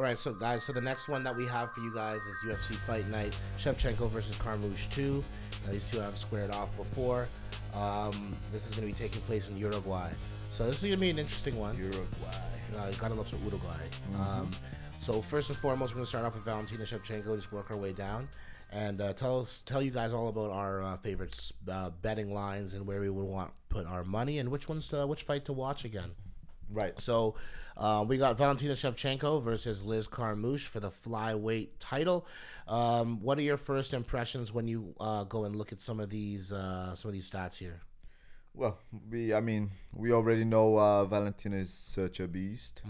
All right, so guys, so the next one that we have for you guys is UFC Fight Night, Shevchenko versus Carmouche 2. These two have squared off before. This is going to be taking place in Uruguay. So this is going to be an interesting one. Uruguay. Gotta love some Uruguay. So first and foremost, we're going to start off with Valentina Shevchenko, just work our way down. And tell you guys all about our favorite betting lines and where we would want to put our money and which fight to watch again. Right. So we got Valentina Shevchenko versus Liz Carmouche for the Flyweight title. What are your first impressions when you go and look at some of these stats here? Well, we already know Valentina is such a beast.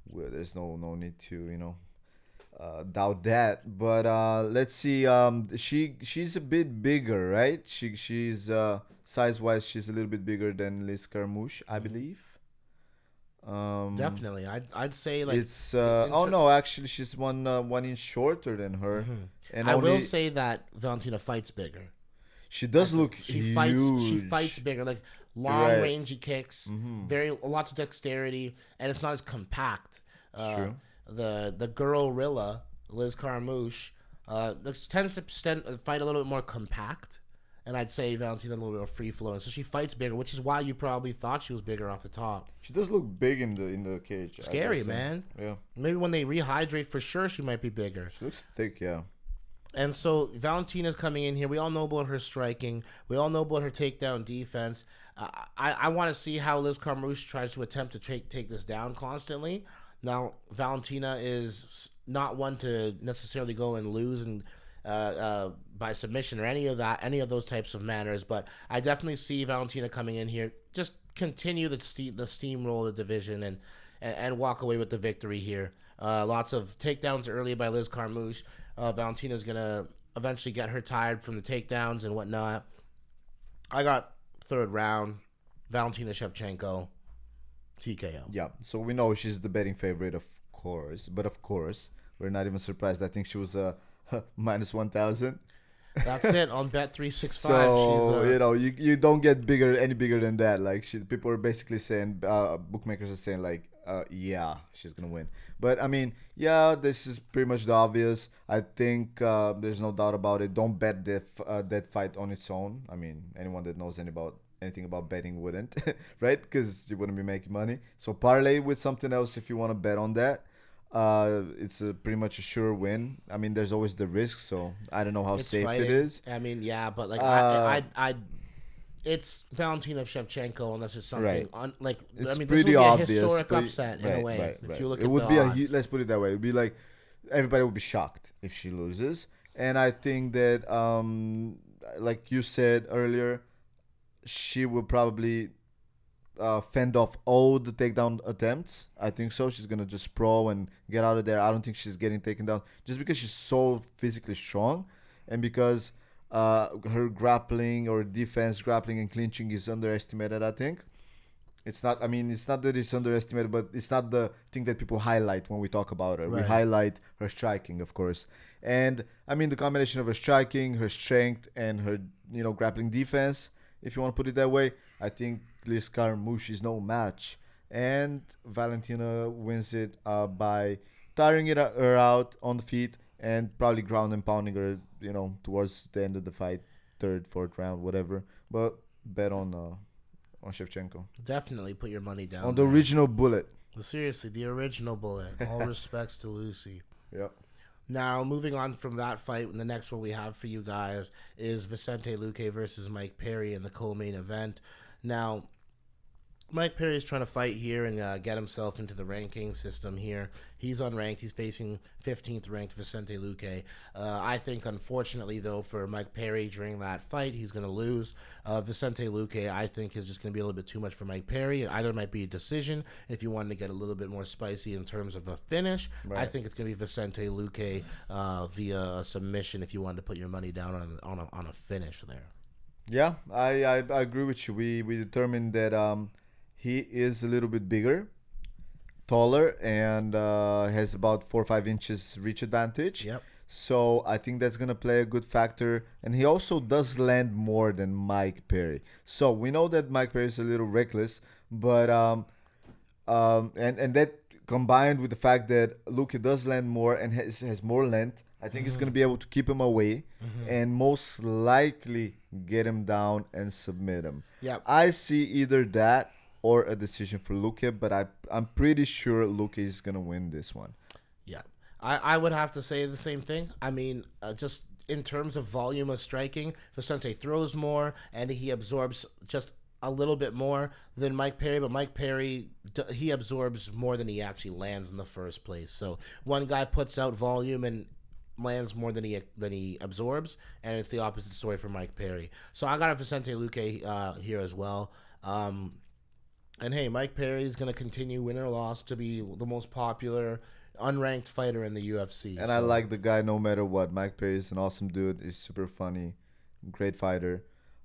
Well, there's no need to doubt that. But let's see. She's a bit bigger, right? She's size wise, she's a little bit bigger than Liz Carmouche, I believe. Definitely, I'd say like it's no, actually she's 1 inch shorter than her. And I will say that Valentina fights bigger. She does look huge. She fights bigger, like long rangy kicks, lots of dexterity, and it's not as compact. True. The gorilla Liz Carmouche tends to fight a little bit more compact. And I'd say Valentina a little bit more free flowing, so she fights bigger, which is why you probably thought she was bigger off the top. She does look big in the cage. Scary, man. Yeah. Maybe when they rehydrate, for sure, she might be bigger. She looks thick, yeah. And so Valentina's coming in here. We all know about her striking. We all know about her takedown defense. I want to see how Liz Carmouche tries to attempt to take this down constantly. Now, Valentina is not one to necessarily go and lose and by submission or any of those types of manners, but I definitely see Valentina coming in here, just continue the steamroll of the division and walk away with the victory here. Lots of takedowns early by Liz Carmouche. Valentina's gonna eventually get her tired from the takedowns and whatnot. I got third round, Valentina Shevchenko, TKO. Yeah, so we know she's the betting favorite, of course, but of course we're not even surprised. I think she was minus 1,000. That's it on Bet365. So you don't get any bigger than that. Like people are basically saying, bookmakers are saying like, yeah, she's gonna win. But I mean, yeah, this is pretty much the obvious. I think there's no doubt about it. Don't bet that fight on its own. I mean, anyone that knows anything about betting wouldn't, right? Because you wouldn't be making money. So parlay with something else if you want to bet on that. It's pretty much a sure win. I mean, there's always the risk, so I don't know how safe it is. I mean, yeah, but like it's Valentina Shevchenko unless it's something right. It's I mean, this pretty would be obvious, a historic upset in a way. Right. If you look it at would the be odds. let's put it that way. It would be like everybody would be shocked if she loses, and I think that like you said earlier, she will probably fend off all the takedown attempts. I think so. She's gonna just sprawl and get out of there. I don't think she's getting taken down just because she's so physically strong, and because her grappling or defense, grappling and clinching is underestimated. I think it's not. I mean, it's not that it's underestimated, but it's not the thing that people highlight when we talk about her. Right. We highlight her striking, of course, and I mean the combination of her striking, her strength, and her grappling defense, if you want to put it that way. I think Liz Carmouche is no match, and Valentina wins it by tiring her out on the feet and probably ground and pounding her, towards the end of the fight, third, fourth round, whatever. But bet on Shevchenko. Definitely put your money down on the original bullet. Seriously, the original bullet. All respects to Lucy. Yep. Now, moving on from that fight, the next one we have for you guys is Vicente Luque versus Mike Perry in the co-main event. Now, Mike Perry is trying to fight here and get himself into the ranking system here. He's unranked. He's facing 15th ranked Vicente Luque. I think, unfortunately, though, for Mike Perry during that fight, he's going to lose. Vicente Luque, I think, is just going to be a little bit too much for Mike Perry. It either might be a decision. If you wanted to get a little bit more spicy in terms of a finish, right. I think it's going to be Vicente Luque via a submission if you wanted to put your money down on a finish there. Yeah, I agree with you. We determined that he is a little bit bigger, taller, and has about 4 or 5 inches reach advantage. Yep. So I think that's going to play a good factor. And he also does land more than Mike Perry. So we know that Mike Perry is a little reckless, but and that combined with the fact that Luque does land more and has more length, I think he's going to be able to keep him away and most likely get him down and submit him. Yeah. I see either that or a decision for Luque, but I'm pretty sure Luque is going to win this one. Yeah. I would have to say the same thing. I mean, just in terms of volume of striking, Vicente throws more and he absorbs just a little bit more than Mike Perry, but Mike Perry, he absorbs more than he actually lands in the first place. So one guy puts out volume and lands more than he absorbs, and it's the opposite story for Mike Perry. So I got a Vicente Luque here as well. And hey, Mike Perry is going to continue, win or loss, to be the most popular unranked fighter in the UFC. And I like the guy no matter what. Mike Perry is an awesome dude. He's super funny, great fighter.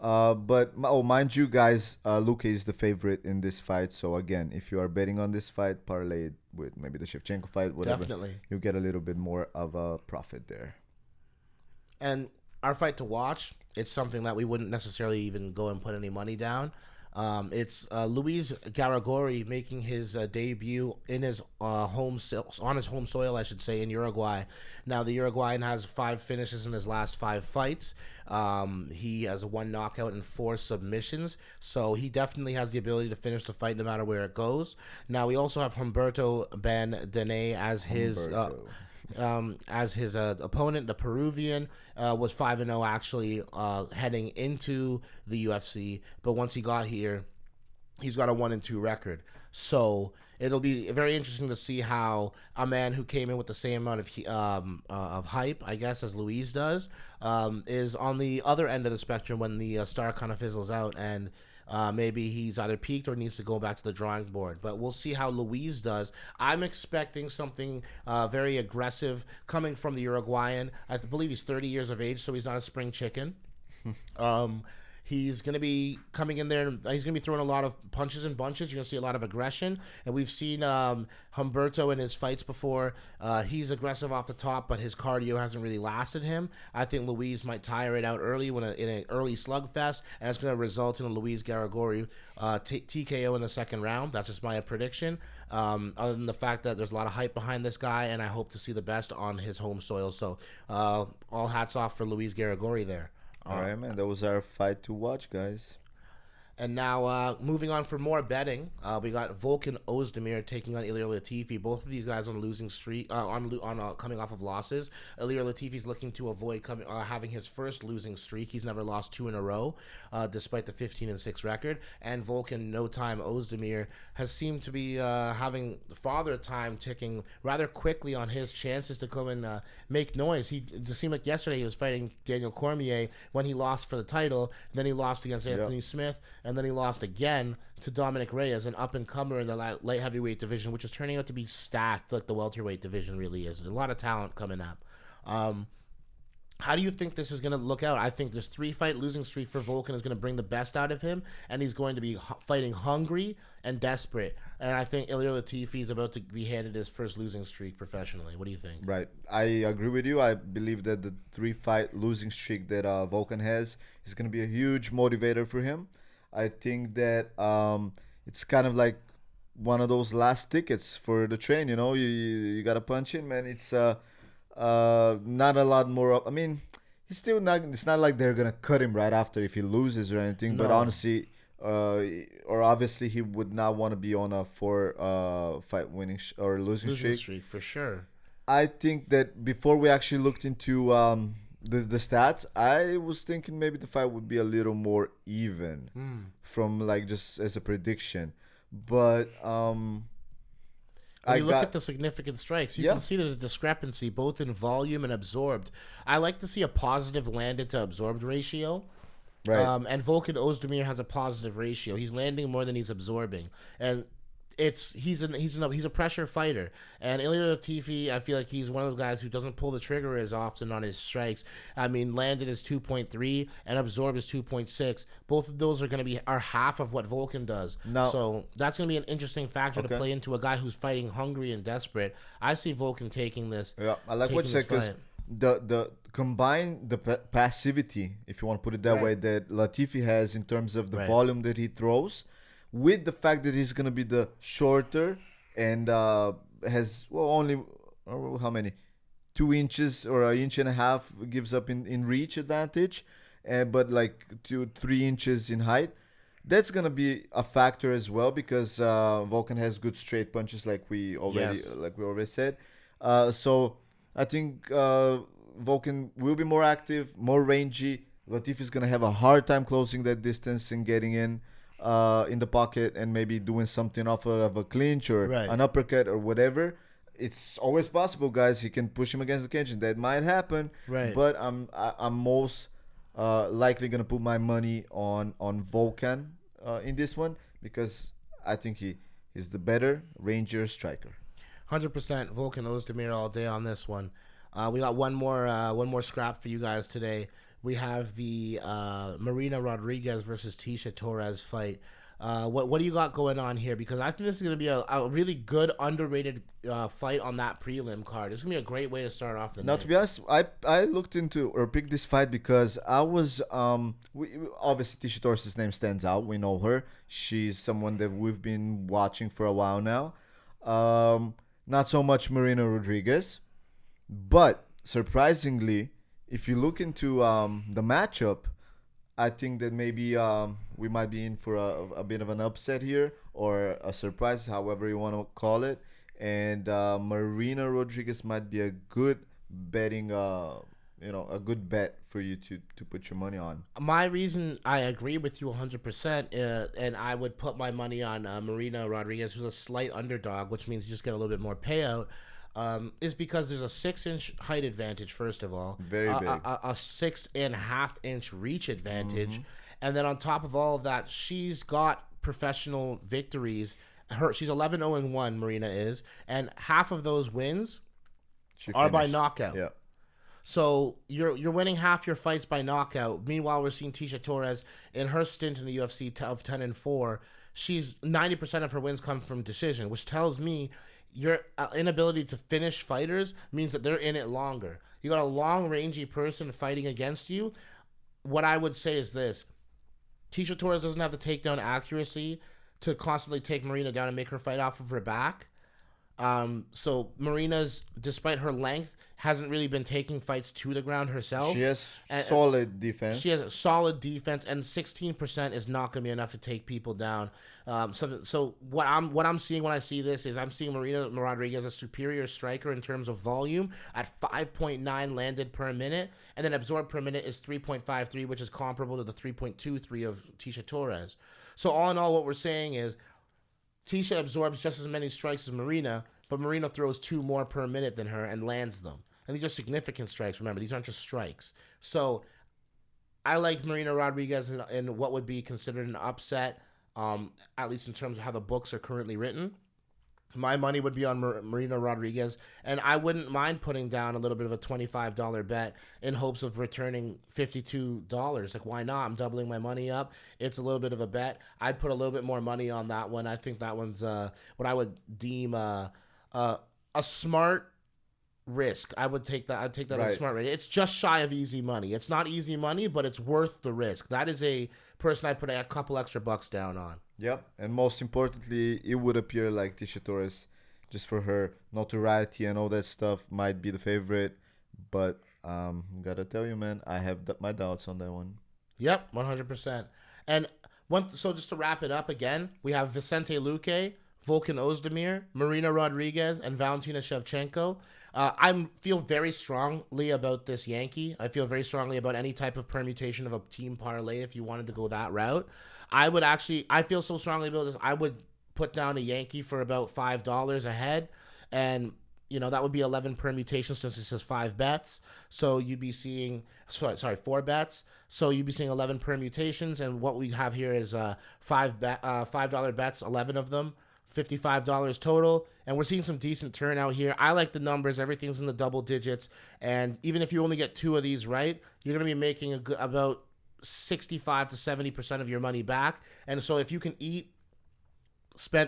But mind you guys, Luque is the favorite in this fight. So again, if you are betting on this fight, parlay it with maybe the Shevchenko fight, whatever. Definitely. You get a little bit more of a profit there. And our fight to watch, it's something that we wouldn't necessarily even go and put any money down. It's Luiz Garagorri making his debut in his home soil, I should say, in Uruguay. Now, the Uruguayan has 5 finishes in his last 5 fights. He has 1 knockout and 4 submissions, so he definitely has the ability to finish the fight no matter where it goes. Now, we also have Humberto Bandenay as his opponent. The Peruvian was 5-0 actually heading into the UFC, but once he got here, he's got a 1-2 record. So it'll be very interesting to see how a man who came in with the same amount of hype, I guess, as Luiz does, is on the other end of the spectrum when the star kind of fizzles out and maybe he's either peaked or needs to go back to the drawing board. But we'll see how Luiz does. I'm expecting something very aggressive coming from the Uruguayan. I believe he's 30 years of age, so he's not a spring chicken. He's going to be coming in there, and he's going to be throwing a lot of punches and bunches. You're going to see a lot of aggression. And we've seen Humberto in his fights before. He's aggressive off the top, but his cardio hasn't really lasted him. I think Luiz might tire it out early in an early slugfest, and it's going to result in a Luiz Garagorri TKO in the second round. That's just my prediction. Other than the fact that there's a lot of hype behind this guy, and I hope to see the best on his home soil. So all hats off for Luiz Garagorri there. All right, man. That was our fight to watch, guys. And now, moving on for more betting, we got Volkan Oezdemir taking on Ilir Latifi. Both of these guys on losing streak, coming off of losses. Ilir Latifi's looking to avoid having his first losing streak. He's never lost 2 in a row, despite the 15-6 record. And Volkan, no time, Oezdemir has seemed to be having father time ticking rather quickly on his chances to come and make noise. It seemed like yesterday he was fighting Daniel Cormier when he lost for the title. Then he lost against Anthony Smith. And then he lost again to Dominic Reyes, an up-and-comer in the light heavyweight division, which is turning out to be stacked like the welterweight division really is. There's a lot of talent coming up. How do you think this is going to look out? I think this 3-fight losing streak for Volkan is going to bring the best out of him, and he's going to be fighting hungry and desperate. And I think Ilir Latifi is about to be handed his first losing streak professionally. What do you think? Right. I agree with you. I believe that the 3-fight losing streak that Volkan has is going to be a huge motivator for him. I think that it's kind of like one of those last tickets for the train, you know. You got to punch in, man. It's not a lot more. I mean, he's still not. It's not like they're gonna cut him right after if he loses or anything. No. But honestly, or obviously, he would not want to be on a 4-fight winning or losing streak for sure. I think that before we actually looked into the stats, I was thinking maybe the fight would be a little more even from like just as a prediction. But when you look at the significant strikes, you can see there's a discrepancy both in volume and absorbed. I like to see a positive landed to absorbed ratio. Right. And Volkan Oezdemir has a positive ratio. He's landing more than he's absorbing. And he's a pressure fighter, and Ilir Latifi, I feel like he's one of the guys who doesn't pull the trigger as often on his strikes. I mean, landed is 2.3 and absorbed is 2.6. Both of those are half of what Volkan does. No. So that's going to be an interesting factor to play into a guy who's fighting hungry and desperate. I see Volkan taking this. Yeah, I like what you said because the combine the passivity, if you want to put it that way, that Latifi has in terms of the volume that he throws, with the fact that he's going to be the shorter and has only how many 2 inches or an inch and a half gives up in reach advantage, but like 2-3 inches in height. That's gonna be a factor as well because Volkan has good straight punches, Yes. like we already said. So I think Volkan will be more active, more rangy. Latifi is gonna have a hard time closing that distance and getting in the pocket and maybe doing something off of a clinch or Right. an uppercut or whatever. It's always possible, guys. He can push him against the cage, and that might happen. Right. But I'm most likely gonna put my money on Volkan in this one because I think he's the better ranger striker. 100% Volkan Oezdemir all day on this one. We got one more scrap for you guys today. We have the Marina Rodriguez versus Tecia Torres fight. What do you got going on here? Because I think this is going to be a really good underrated fight on that prelim card. It's going to be a great way to start off the Now, night. to be honest, I looked into or picked this fight because I was obviously Tisha Torres' name stands out. We know her. She's someone that we've been watching for a while now. Not so much Marina Rodriguez, but surprisingly, if you look into the matchup, I think that maybe we might be in for a bit of an upset here or a surprise, however you want to call it. And Marina Rodriguez might be a good betting, a good bet for you to put your money on. My reason I agree with you 100%, and I would put my money on Marina Rodriguez, who's a slight underdog, which means you just get a little bit more payout, is because there's a 6-inch height advantage, first of all. Very big. A 6.5-inch reach advantage. And then on top of all of that, she's got professional victories. She's 11-0-1, Marina is, and half of those wins She are by finished. knockout. Yeah. So you're winning half your fights by knockout. Meanwhile, we're seeing Tecia Torres in her stint in the UFC of 10-4. She's 90% of her wins come from decision, which tells me your inability to finish fighters means that they're in it longer. You got a long, rangy person fighting against you. What I would say is this: Tecia Torres doesn't have the takedown accuracy to constantly take Marina down and make her fight off of her back. So Marina's, despite her length, hasn't really been taking fights to the ground herself. She has And- solid defense. She has a solid defense, and 16% is not going to be enough to take people down. So what I'm seeing when I see this is I'm seeing Marina Rodriguez a superior striker in terms of volume at 5.9 landed per minute, and then absorbed per minute is 3.53, which is comparable to the 3.23 of Tecia Torres. So all in all, what we're saying is Tecia absorbs just as many strikes as Marina, but Marina throws 2 more per minute than her and lands them. And these are significant strikes. Remember, these aren't just strikes. So I like Marina Rodriguez in what would be considered an upset, at least in terms of how the books are currently written. My money would be on Marina Rodriguez, and I wouldn't mind putting down a little bit of a $25 bet in hopes of returning $52. Like, why not? I'm doubling my money up. It's a little bit of a bet. I'd put a little bit more money on that one. I think that one's what I would deem a smart risk. I'd take that as Right. a smart risk. It's just shy of easy money. It's not easy money, but it's worth the risk. That is a person I put a couple extra bucks down on. Yep, and most importantly, it would appear like Tecia Torres, just for her notoriety and all that stuff, might be the favorite. But gotta tell you, man, I have my doubts on that one. Yep, 100%. And so just to wrap it up again, we have Vicente Luque, Volkan Oezdemir, Marina Rodriguez, and Valentina Shevchenko. I feel very strongly about this Yankee. I feel very strongly about any type of permutation of a team parlay if you wanted to go that route. I feel so strongly about this, I would put down a Yankee for about $5 a head. And, that would be 11 permutations since it says 5 bets. So you'd be seeing, 4 bets. So you'd be seeing 11 permutations. And what we have here is $5 bets, 11 of them. $55 total, and we're seeing some decent turnout here. I like the numbers. Everything's in the double digits, and even if you only get 2 of these right, you're going to be making about 65 to 70% of your money back. And so if you can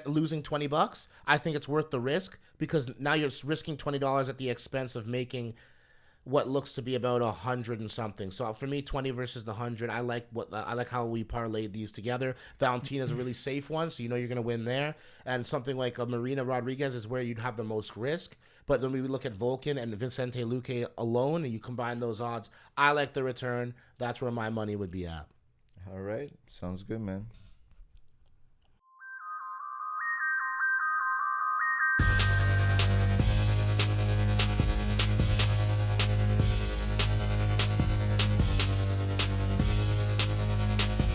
losing $20, I think it's worth the risk, because now you're risking $20 at the expense of making what looks to be about 100 and something. So for me, 20 versus the 100, I like how we parlayed these together. Valentina's a really safe one, so you know you're gonna win there. And something like a Marina Rodriguez is where you'd have the most risk. But then we look at Volkan and Vicente Luque alone, and you combine those odds. I like the return. That's where my money would be at. All right, sounds good, man.